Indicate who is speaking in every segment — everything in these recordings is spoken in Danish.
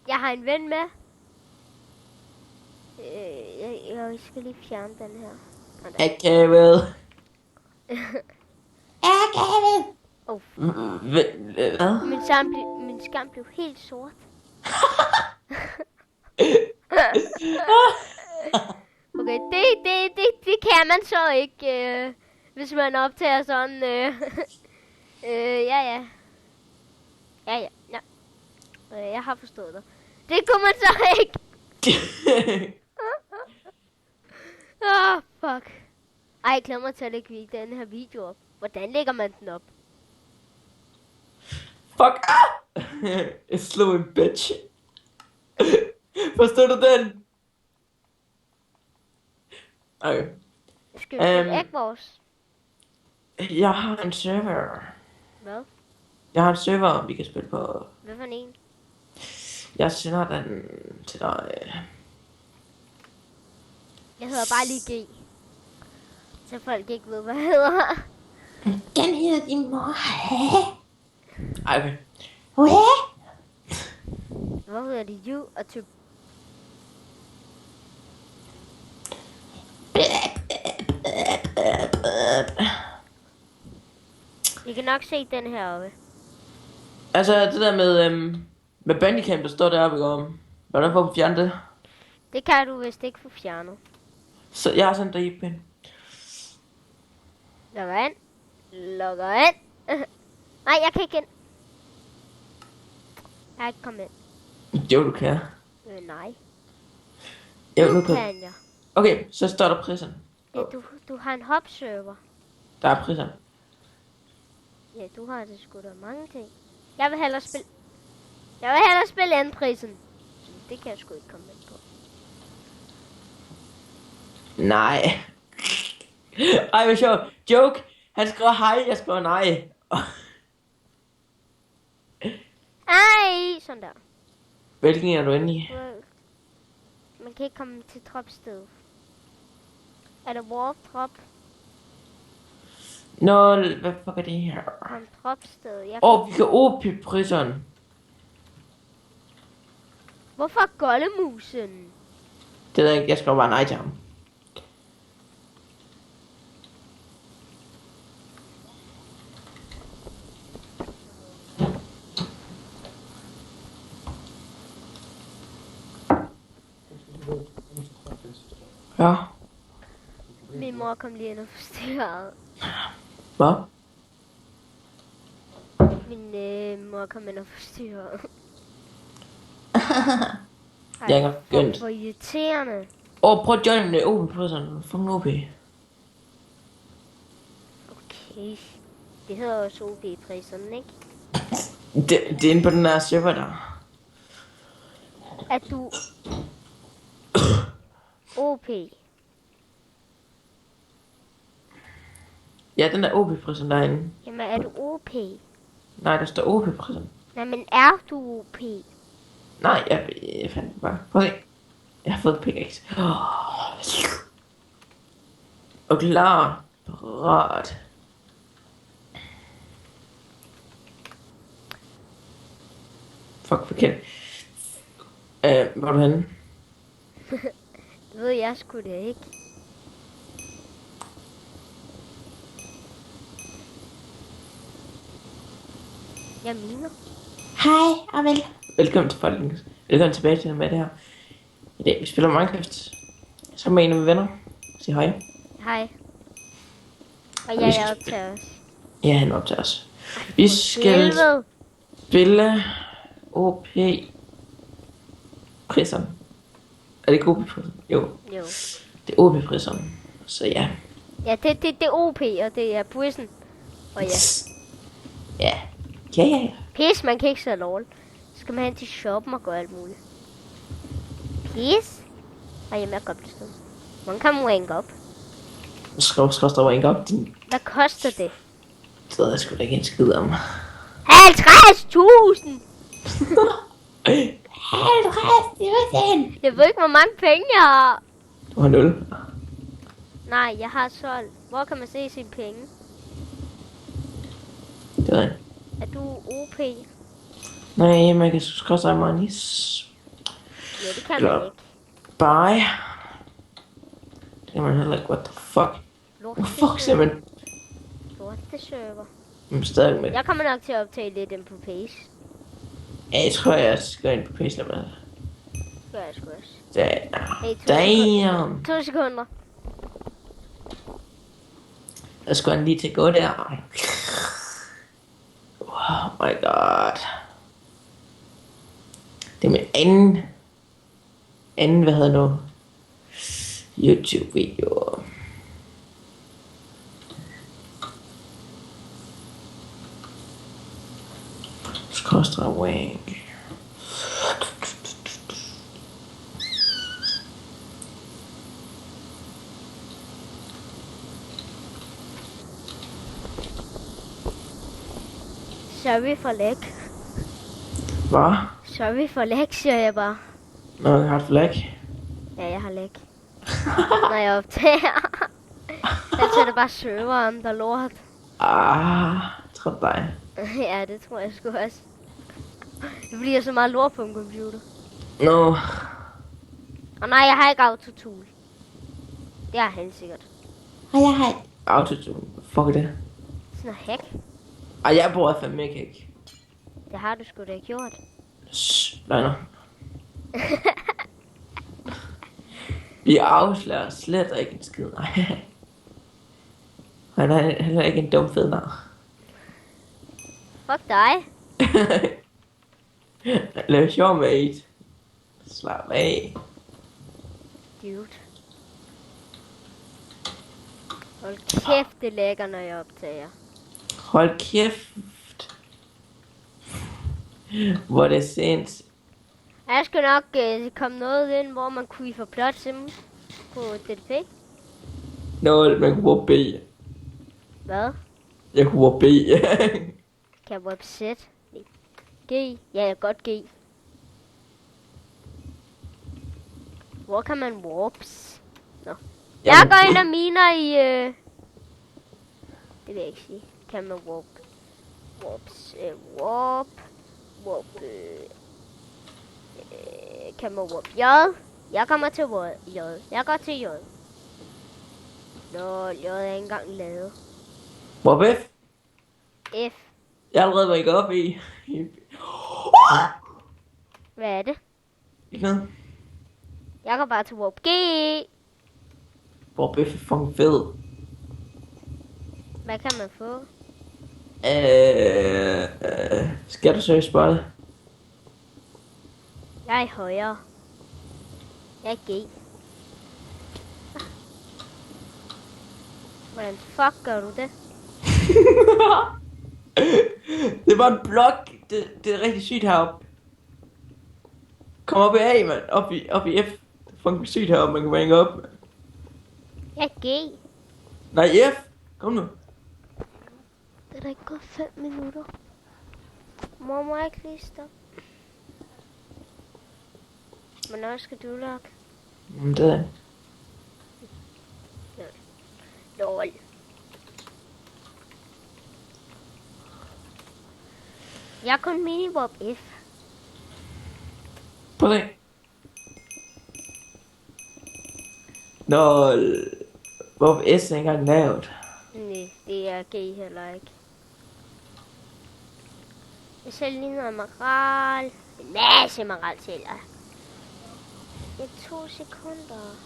Speaker 1: Jeg har en ven med. Jeg skal lige fjerne den her.
Speaker 2: Akavet. Akavet.
Speaker 1: Oh.
Speaker 2: Hvad?
Speaker 1: Min skærm blev helt sort. Okay, det kan man så ikke, hvis man optager sådan. Ja. Jeg har forstået det. Det kunne man så ikke. Fuck. Ej, jeg glæder mig til at lægge den her video op. Hvordan lægger man den op?
Speaker 2: Fuck. Jeg slog en bitch. Forstår du den? Okay.
Speaker 1: Skal vi spille Eggwars?
Speaker 2: Jeg har en server.
Speaker 1: Hvad?
Speaker 2: Jeg har en server, vi kan spille på.
Speaker 1: Hvad for en?
Speaker 2: Jeg sender den til dig.
Speaker 1: Jeg hedder bare lige G. Så folk ikke ved, hvad jeg hedder.
Speaker 2: Den hedder din mor. Okay.
Speaker 1: Hvor hedder det? You og typ. I kan nok se den heroppe.
Speaker 2: Altså det der med Bandicam, der står deroppe i går. Hvordan får man fjernet det?
Speaker 1: Det kan du vist ikke få fjernet.
Speaker 2: Så jeg har sendt dig i pind.
Speaker 1: Logger ind. Nej, jeg kan ikke ind. Jeg er ikke kommet ind.
Speaker 2: Jo, du kan.
Speaker 1: Nej.
Speaker 2: Jo,
Speaker 1: Nu
Speaker 2: nu kan.
Speaker 1: kan jeg.
Speaker 2: Okay, så står der prisen.
Speaker 1: Ja, du har en hop-server.
Speaker 2: Der er prisen.
Speaker 1: Ja, du har det sgu da mange ting. Jeg vil hellere spille endprisen. Det kan jeg sgu ikke komme ind på.
Speaker 2: Nej. Ej, hvor sjovt. Joke. Han skriver hej, jeg skriver nej.
Speaker 1: Ej, sådan der.
Speaker 2: Hvilken er du inde i?
Speaker 1: Man kan ikke komme til dropstedet. Er det warp drop?
Speaker 2: Nå, hvad fuck er det her?
Speaker 1: Kom dropstedet.
Speaker 2: Vi kan åbne priserne.
Speaker 1: Hvorfor gollemusen?
Speaker 2: Det ved jeg ikke, jeg skriver bare nej til ham. Ja.
Speaker 1: Min mor kom lige ind og forstyrrede.
Speaker 2: Hvad?
Speaker 1: Min mor kom ind og forstyrrede.
Speaker 2: Jeg er ikke
Speaker 1: hvor irriterende.
Speaker 2: Prøv at joine åbne priserne. Få en OP.
Speaker 1: Okay. Det hedder også OP-priserne, ikke?
Speaker 2: Det er inde på den der server der.
Speaker 1: Er du OP?
Speaker 2: Ja, den der OP-prisen derinde.
Speaker 1: Jamen, er du OP?
Speaker 2: Nej, der står OP-prisen.
Speaker 1: Nej, men er du OP?
Speaker 2: Nej, jeg fandt den bare. Prøv at se. Jeg har fået pickaxe. Og klar. Parat. Fuck, forkert. Hvor er du henne?
Speaker 1: Det ved jeg sgu da ikke. Jeg mener.
Speaker 2: Hej, og velkommen til Folkens. Velkommen tilbage til med det her. I dag vi spiller Minecraft. Så med en af mine venner. Sig hej.
Speaker 1: Hej. Og jeg er optager os.
Speaker 2: Ja, han optager os. Vi skal spille OP priserne. Er det ikke OP-priserne? Jo. Det er OP-priserne. Så ja.
Speaker 1: Ja, det er OP, og det er prisen. Og ja.
Speaker 2: Ja.
Speaker 1: Pis, man kan ikke så lol. Så skal man hen til shoppen og gøre alt muligt. Pis. Og jamen, jeg går op til stedet. Hvordan kan man rank op?
Speaker 2: Skal der rank op?
Speaker 1: Hvad koster det?
Speaker 2: Det ved jeg sgu da ikke en skid om.
Speaker 1: 50.000!
Speaker 2: 50.000!
Speaker 1: Jeg ved ikke, hvor mange penge jeg har.
Speaker 2: Du har 0.
Speaker 1: Nej, jeg har 12. Hvor kan man se sine penge?
Speaker 2: Det ved jeg.
Speaker 1: Er du OP?
Speaker 2: Nej, man kan skråstrege manis.
Speaker 1: Ja, det kan man
Speaker 2: Eller
Speaker 1: ikke.
Speaker 2: bye. Det kan man heller ikke. What the fuck?
Speaker 1: Lort,
Speaker 2: What the fuck, siger man?
Speaker 1: server.
Speaker 2: Men stadig med.
Speaker 1: Jeg kommer nok til at optage lidt ind på Pace.
Speaker 2: Ja, jeg tror, jeg skal ind på pæsler med.
Speaker 1: Gør jeg sgu også.
Speaker 2: Damn.
Speaker 1: Hey,
Speaker 2: Damn.
Speaker 1: 2 sekunder.
Speaker 2: Jeg skulle lige til at gå der. Oh my god. Det er min anden, hvad hedder nu? YouTube-video. Skråstreg wank.
Speaker 1: Sorry for lag.
Speaker 2: Hvad?
Speaker 1: Sorry for lag, siger jeg bare.
Speaker 2: Nå, jeg har et flag.
Speaker 1: Ja, jeg har lag. Når jeg optager. Jeg tror det er bare serveren, der lort.
Speaker 2: Tror dig.
Speaker 1: Ja, det tror jeg sgu også. Det bliver så meget lort på en computer.
Speaker 2: Nå.
Speaker 1: Og nej, jeg har ikke autotool. Det har han sikkert.
Speaker 2: Og jeg har autotune. Fuck det.
Speaker 1: Sådan noget hack.
Speaker 2: Ej, jeg bruger fandme ikke.
Speaker 1: Det har du sgu da gjort.
Speaker 2: Nej. Vi afslører slet ikke en skid. Nej. Han er ikke en dum fed nar.
Speaker 1: Fuck dig.
Speaker 2: Lav sjov med et. Slap af.
Speaker 1: Dude. Hold kæft, det lækker, når jeg optager.
Speaker 2: Hold kæft. Hvor det er sent.
Speaker 1: Jeg skal nok komme noget ind, hvor man kunne få plot sim på DDP.
Speaker 2: Nå, man kunne bruge B.
Speaker 1: Hvad?
Speaker 2: Jeg kunne bruge B.
Speaker 1: Kan jeg websæt? G? Ja, jeg kan godt G. Hvor kan man warps? Nå. Jeg går ind og miner i... Det vil jeg ikke sige. Kan man warp? Warps. Warp. Kan man warp J? Jeg kommer til J. Jeg går til J. Nå, J er ikke engang lavet.
Speaker 2: Hvor F?
Speaker 1: F.
Speaker 2: Jeg har allerede været op i.
Speaker 1: Hvad er det?
Speaker 2: Ikke noget.
Speaker 1: Jeg går bare til warp G.
Speaker 2: Hvor F er fucking fed.
Speaker 1: Hvad kan man få?
Speaker 2: Skal du søge spottet?
Speaker 1: Jeg er højere. Jeg er G. Hvordan fuck gør du det?
Speaker 2: Det var en blok. Det er rigtig sygt heroppe. Kom op i A, mand. Op i F. Det er fucking sygt heroppe, man kan ringe op.
Speaker 1: Jeg er G.
Speaker 2: Nej, F. Kom nu.
Speaker 1: Det er da ikke gået 5 minutter. Mor, må jeg ikke lige stoppe? Men også skal du lukke.
Speaker 2: Det er
Speaker 1: Lol. Jeg er kun mini-warp F.
Speaker 2: Prøv at se. Nå, hvor S er ikke engang lavet.
Speaker 1: Nej, det er G heller ikke. Jeg sælger lige noget maral. En masse maral sælger jeg. Det er 2 sekunder.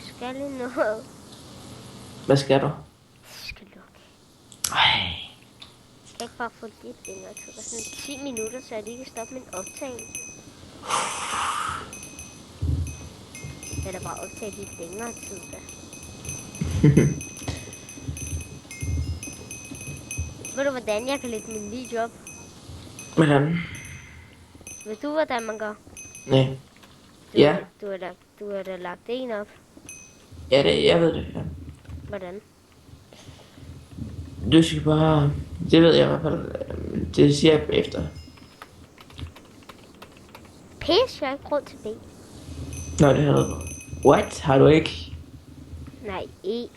Speaker 1: Skal lige noget.
Speaker 2: Hvad skal du?
Speaker 1: Det skal lukke.
Speaker 2: Ej.
Speaker 1: Jeg skal ikke bare få lidt længere tid. Der er sådan 10 minutter, så jeg lige kan stoppe min optagning. Eller bare optage lidt længere tid, da. Ved du, hvordan jeg kan lægge min video op?
Speaker 2: Hvordan?
Speaker 1: Ved du, hvordan man gør?
Speaker 2: Nej. Ja.
Speaker 1: Du har da lagt en op.
Speaker 2: Ja, jeg ved det, ja.
Speaker 1: Hvordan?
Speaker 2: Du skal bare... Det ved jeg i hvert fald. Det siger jeg efter.
Speaker 1: Pis, jeg har ikke råd til B.
Speaker 2: Nå, det har du. What? Har du ikke?
Speaker 1: Nej, E.